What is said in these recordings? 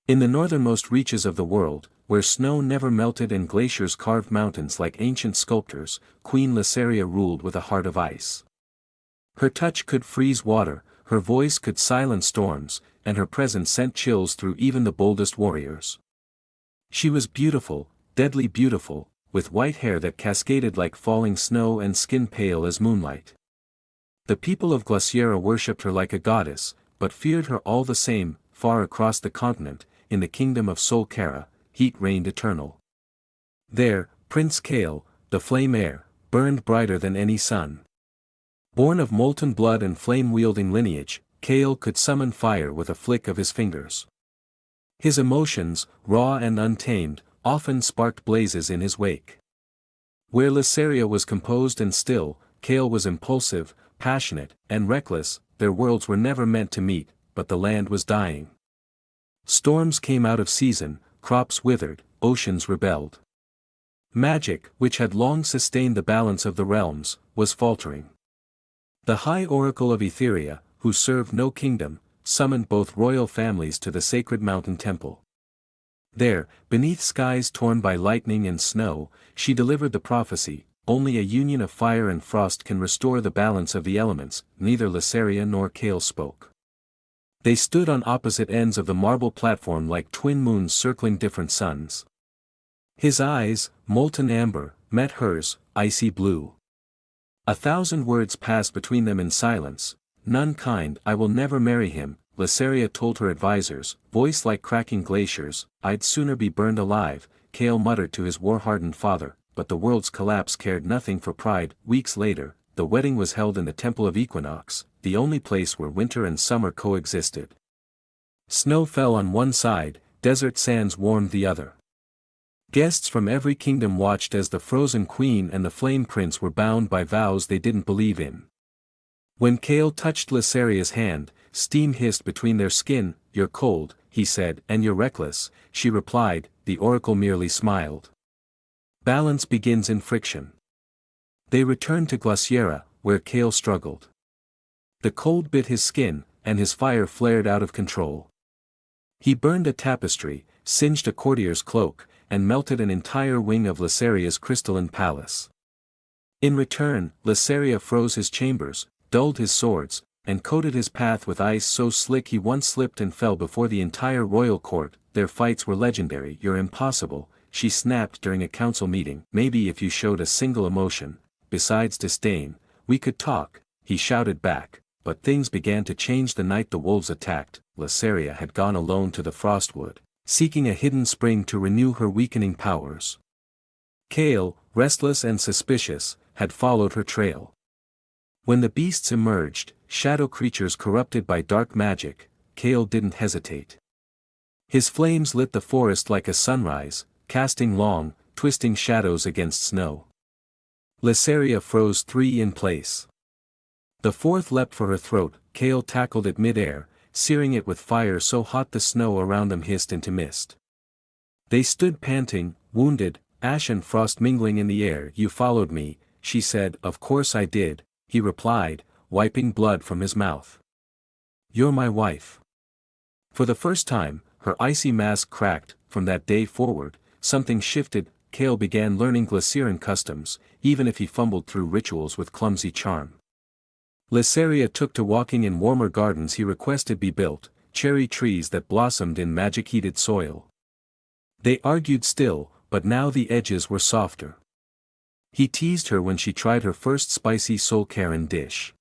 In the northernmost reaches of the world, where snow never melted and glaciers carved mountains like ancient sculptors, Queen Lysaria ruled with a heart of ice. Her touch could freeze water, her voice could silence storms, and her presence sent chills through even the boldest warriors. She was beautiful, deadly beautiful, with white hair that cascaded like falling snow and skin pale as moonlight. The people of Glaciera worshipped her like a goddess, but feared her all the same. Far across the continent, in the kingdom of Solcara, heat reigned eternal. There, Prince Kale, the flame heir, burned brighter than any sun. Born of molten blood and flame-wielding lineage, Kale could summon fire with a flick of his fingers. His emotions, raw and untamed, often sparked blazes in his wake. Where Lysaria was composed and still, Kale was impulsive, passionate, and reckless. Their worlds were never meant to meet, but the land was dying. Storms came out of season, crops withered, oceans rebelled. Magic, which had long sustained the balance of the realms, was faltering. The High Oracle of Etheria, who served no kingdom, summoned both royal families to the sacred mountain temple. There, beneath skies torn by lightning and snow, she delivered the prophecy: only a union of fire and frost can restore the balance of the elements. Neither Lysaria nor Kale spoke. They stood on opposite ends of the marble platform like twin moons circling different suns. His eyes, molten amber, met hers, icy blue. 1,000 words passed between them in silence. None kind. "I will never marry him," Lysaria told her advisors, voice like cracking glaciers. "I'd sooner be burned alive," Kale muttered to his war-hardened father, but the world's collapse cared nothing for pride. Weeks later, the wedding was held in the Temple of Equinox, the only place where winter and summer coexisted. Snow fell on one side, desert sands warmed the other. Guests from every kingdom watched as the frozen queen and the flame prince were bound by vows they didn't believe in. When Kale touched Lysaria's hand, steam hissed between their skin. "You're cold," he said. "And you're reckless," she replied. The oracle merely smiled. Balance begins in friction. They returned to Glaciera, where Kale struggled. The cold bit his skin, and his fire flared out of control. He burned a tapestry, singed a courtier's cloak, and melted an entire wing of Lysaria's crystalline palace. In return, Lysaria froze his chambers, dulled his swords, and coated his path with ice so slick he once slipped and fell before the entire royal court. Their fights were legendary. "You're impossible," she snapped during a council meeting. "Maybe if you showed a single emotion, besides disdain, we could talk," he shouted back. But things began to change the night the wolves attacked. Lysaria had gone alone to the Frostwood, seeking a hidden spring to renew her weakening powers. Kale, restless and suspicious, had followed her trail. When the beasts emerged, shadow creatures corrupted by dark magic, Kale didn't hesitate. His flames lit the forest like a sunrise, casting long, twisting shadows against snow. Lysaria froze 3 in place. The 4th leapt for her throat. Kale tackled it mid-air, searing it with fire so hot the snow around them hissed into mist. They stood panting, wounded, ash and frost mingling in the air. "You followed me," she said. "Of course I did," he replied, wiping blood from his mouth. "You're my wife." For the first time, her icy mask cracked. From that day forward, something shifted. Kale began learning Glaciaran customs, even if he fumbled through rituals with clumsy charm. Lysaria took to walking in warmer gardens he requested be built, cherry trees that blossomed in magic-heated soil. They argued still, but now the edges were softer. He teased her when she tried her first spicy Solcaran dish.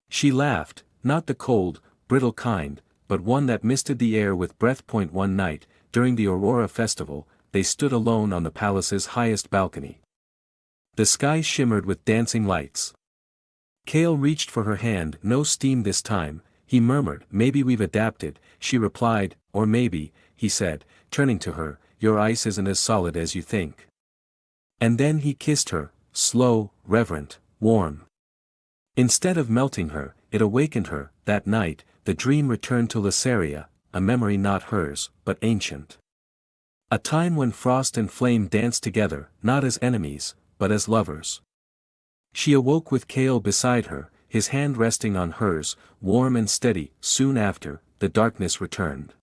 She laughed, not the cold, brittle kind, but one that misted the air with breath. One night, during the Aurora festival, they stood alone on the palace's highest balcony. The sky shimmered with dancing lights. Kale reached for her hand. "No steam this time," he murmured. "Maybe we've adapted," she replied. "Or maybe," he said, turning to her, "your ice isn't as solid as you think." And then he kissed her, slow, reverent, warm. Instead of melting her, it awakened her. That night, the dream returned to Lysaria, a memory not hers, but ancient. A time when frost and flame danced together, not as enemies, but as lovers. She awoke with Kale beside her, his hand resting on hers, warm and steady. Soon after, the darkness returned.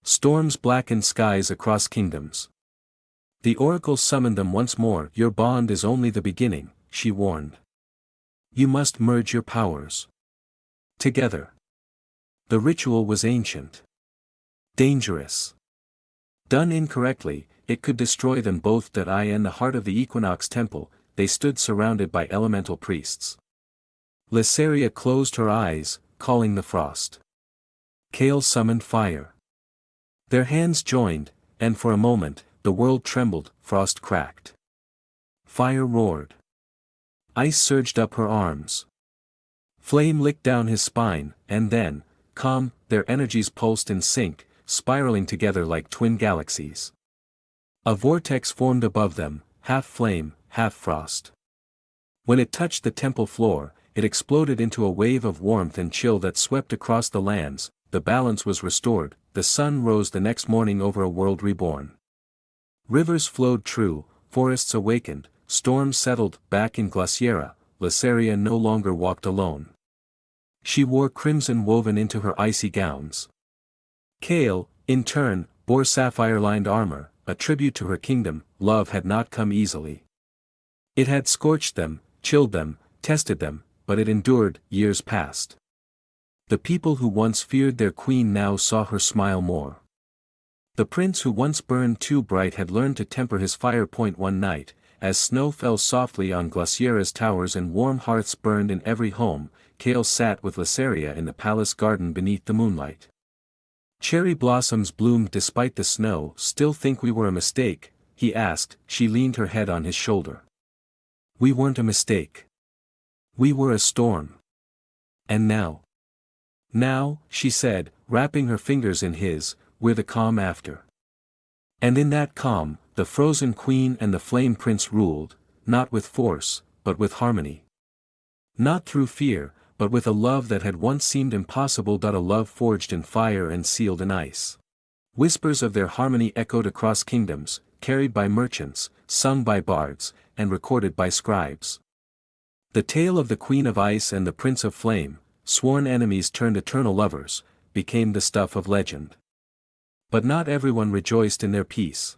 Storms blackened skies across kingdoms. The oracle summoned them once more. Your bond is only the beginning, she warned. You must merge your powers together. The ritual was ancient. Dangerous. Done incorrectly, it could destroy them both. That I in the heart of the Equinox Temple, they stood surrounded by elemental priests. Lysaria closed her eyes, calling the frost. Kale summoned fire. Their hands joined, and for a moment, the world trembled. Frost cracked. Fire roared. Ice surged up her arms. Flame licked down his spine, and then, calm, their energies pulsed in sync, spiraling together like twin galaxies. A vortex formed above them, half flame, half frost. When it touched the temple floor, it exploded into a wave of warmth and chill that swept across the lands. The balance was restored. The sun rose the next morning over a world reborn. Rivers flowed true, forests awakened, storms settled. Back in Glaciera, Lysaria no longer walked alone. She wore crimson woven into her icy gowns. Kale, in turn, bore sapphire-lined armor, a tribute to her kingdom. Love had not come easily. It had scorched them, chilled them, tested them, but it endured. Years passed. The people who once feared their queen now saw her smile more. The prince who once burned too bright had learned to temper his fire. One night, as snow fell softly on Glaciera's towers and warm hearths burned in every home, Kale sat with Lysaria in the palace garden beneath the moonlight. Cherry blossoms bloomed despite the snow. Still think we were a mistake? He asked. She leaned her head on his shoulder. We weren't a mistake. We were a storm. And now? Now, she said, wrapping her fingers in his, we're the calm after. And in that calm, the frozen queen and the flame prince ruled, not with force, but with harmony. Not through fear, but with a love that had once seemed impossible. A love forged in fire and sealed in ice. Whispers of their harmony echoed across kingdoms, carried by merchants, sung by bards, and recorded by scribes. The tale of the Queen of Ice and the Prince of Flame, sworn enemies turned eternal lovers, became the stuff of legend. But not everyone rejoiced in their peace.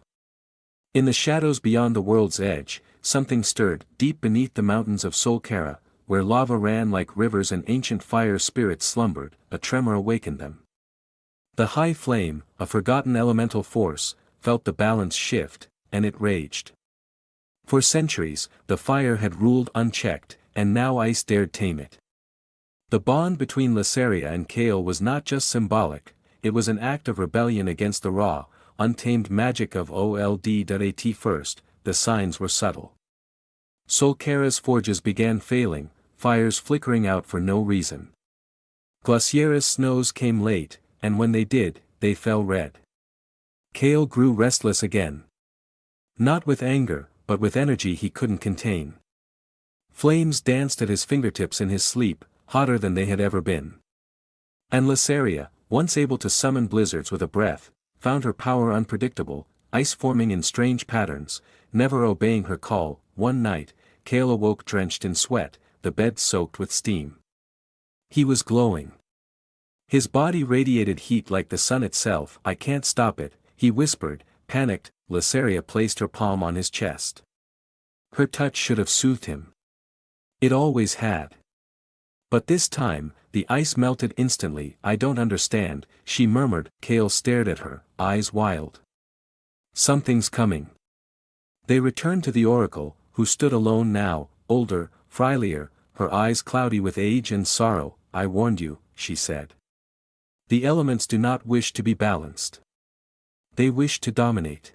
In the shadows beyond the world's edge, something stirred. Deep beneath the mountains of Solkara, where lava ran like rivers and ancient fire spirits slumbered, a tremor awakened them. The high flame, a forgotten elemental force, felt the balance shift, and it raged. For centuries, the fire had ruled unchecked, and now ice dared tame it. The bond between Lysaria and Kale was not just symbolic, it was an act of rebellion against the raw, untamed magic of Old. At first, the signs were subtle. Solkara's forges began failing, fires flickering out for no reason. Glaciera's snows came late, and when they did, they fell red. Kale grew restless again. Not with anger, but with energy he couldn't contain. Flames danced at his fingertips in his sleep, hotter than they had ever been. And Lysaria, once able to summon blizzards with a breath, found her power unpredictable, ice forming in strange patterns, never obeying her call. One night, Kale awoke drenched in sweat, the bed soaked with steam. He was glowing. His body radiated heat like the sun itself. I can't stop it, he whispered, panicked. Lysaria placed her palm on his chest. Her touch should have soothed him. It always had. But this time, the ice melted instantly. I don't understand, she murmured. Kale stared at her, eyes wild. Something's coming. They returned to the oracle, who stood alone now, older, frilier, her eyes cloudy with age and sorrow. I warned you, she said. The elements do not wish to be balanced. They wish to dominate.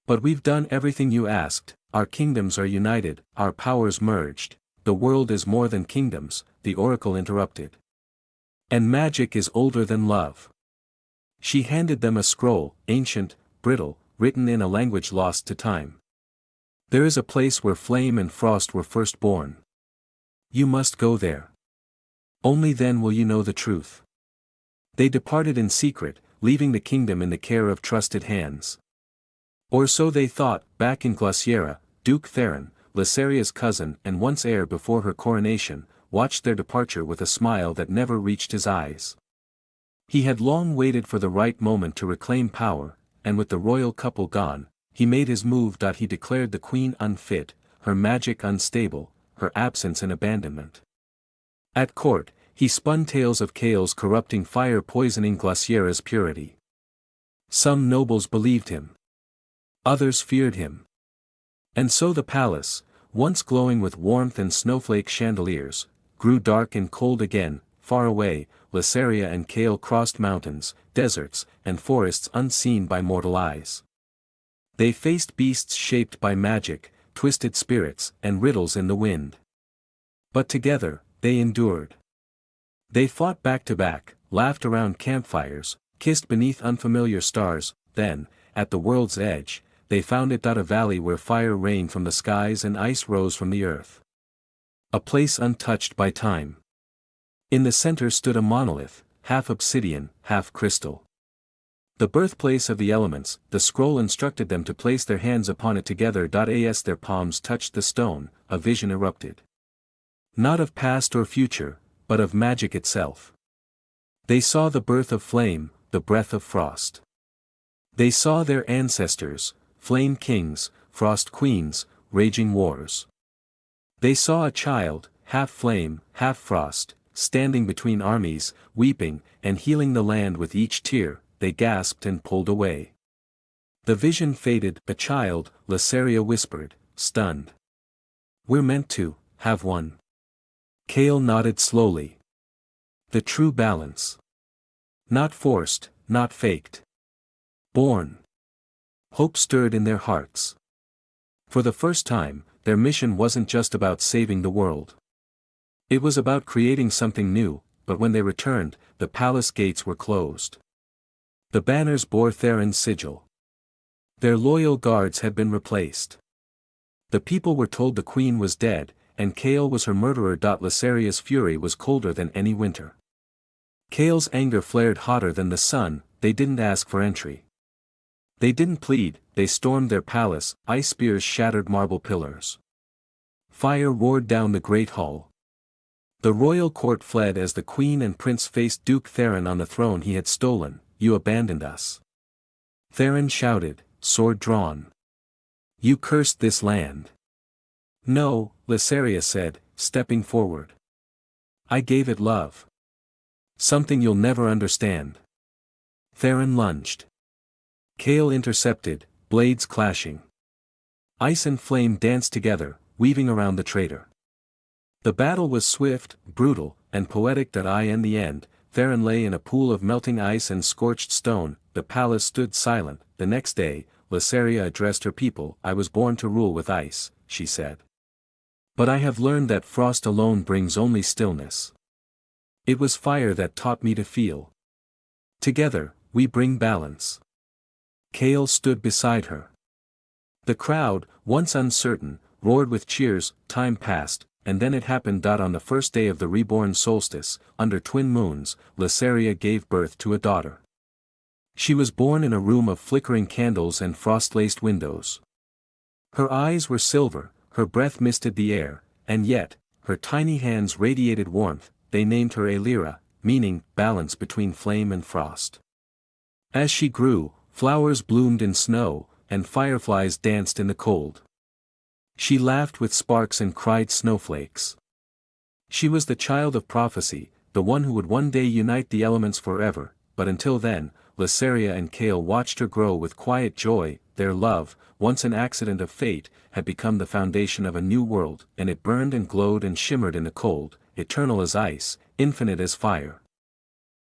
But we've done everything you asked, our kingdoms are united, our powers merged. The world is more than kingdoms, the oracle interrupted. And magic is older than love. She handed them a scroll, ancient, brittle, written in a language lost to time. There is a place where flame and frost were first born. You must go there. Only then will you know the truth. They departed in secret, leaving the kingdom in the care of trusted hands. Or so they thought. Back in Glaciera, Duke Theron, Lysaria's cousin and once heir before her coronation, watched their departure with a smile that never reached his eyes. He had long waited for the right moment to reclaim power, and with the royal couple gone, he made his move. He declared the queen unfit, her magic unstable, her absence an abandonment. At court, he spun tales of Kale's corrupting fire poisoning Glaciera's purity. Some nobles believed him. Others feared him. And so the palace, once glowing with warmth and snowflake chandeliers, grew dark and cold again. Far away, Lysaria and Kale crossed mountains, deserts, and forests unseen by mortal eyes. They faced beasts shaped by magic, twisted spirits, and riddles in the wind. But together, they endured. They fought back to back, laughed around campfires, kissed beneath unfamiliar stars. Then, at the world's edge, they found it. A valley where fire rained from the skies and ice rose from the earth. A place untouched by time. In the center stood a monolith, half obsidian, half crystal. The birthplace of the elements. The scroll instructed them to place their hands upon it together. As their palms touched the stone, a vision erupted. Not of past or future, but of magic itself. They saw the birth of flame, the breath of frost. They saw their ancestors, flame kings, frost queens, raging wars. They saw a child, half flame, half frost, standing between armies, weeping, and healing the land with each tear. They gasped and pulled away. The vision faded. A child, Lysaria whispered, stunned. We're meant to have one. Kale nodded slowly. The true balance. Not forced, not faked. Born. Hope stirred in their hearts. For the first time, their mission wasn't just about saving the world. It was about creating something new. But when they returned, the palace gates were closed. The banners bore Theron's sigil. Their loyal guards had been replaced. The people were told the queen was dead, and Kale was her murderer. Lysaria's fury was colder than any winter. Kale's anger flared hotter than the sun. They didn't ask for entry. They didn't plead. They stormed their palace. Ice spears shattered marble pillars. Fire roared down the great hall. The royal court fled as the queen and prince faced Duke Theron on the throne he had stolen. You abandoned us. Theron shouted, sword drawn. You cursed this land. No, Lysaria said, stepping forward. I gave it love. Something you'll never understand. Theron lunged. Kale intercepted, blades clashing. Ice and flame danced together, weaving around the traitor. The battle was swift, brutal, and poetic. In the end, Theron lay in a pool of melting ice and scorched stone. The palace stood silent. The next day, Lysaria addressed her people. I was born to rule with ice, she said. But I have learned that frost alone brings only stillness. It was fire that taught me to feel. Together, we bring balance. Kale stood beside her. The crowd, once uncertain, roared with cheers. Time passed, and then it happened. On the first day of the reborn solstice, under twin moons, Lysaria gave birth to a daughter. She was born in a room of flickering candles and frost-laced windows. Her eyes were silver, her breath misted the air, and yet, her tiny hands radiated warmth. They named her Aelira, meaning balance between flame and frost. As she grew, flowers bloomed in snow, and fireflies danced in the cold. She laughed with sparks and cried snowflakes. She was the child of prophecy, the one who would one day unite the elements forever. But until then, Lysaria and Kale watched her grow with quiet joy. Their love, once an accident of fate, had become the foundation of a new world, and it burned and glowed and shimmered in the cold, eternal as ice, infinite as fire.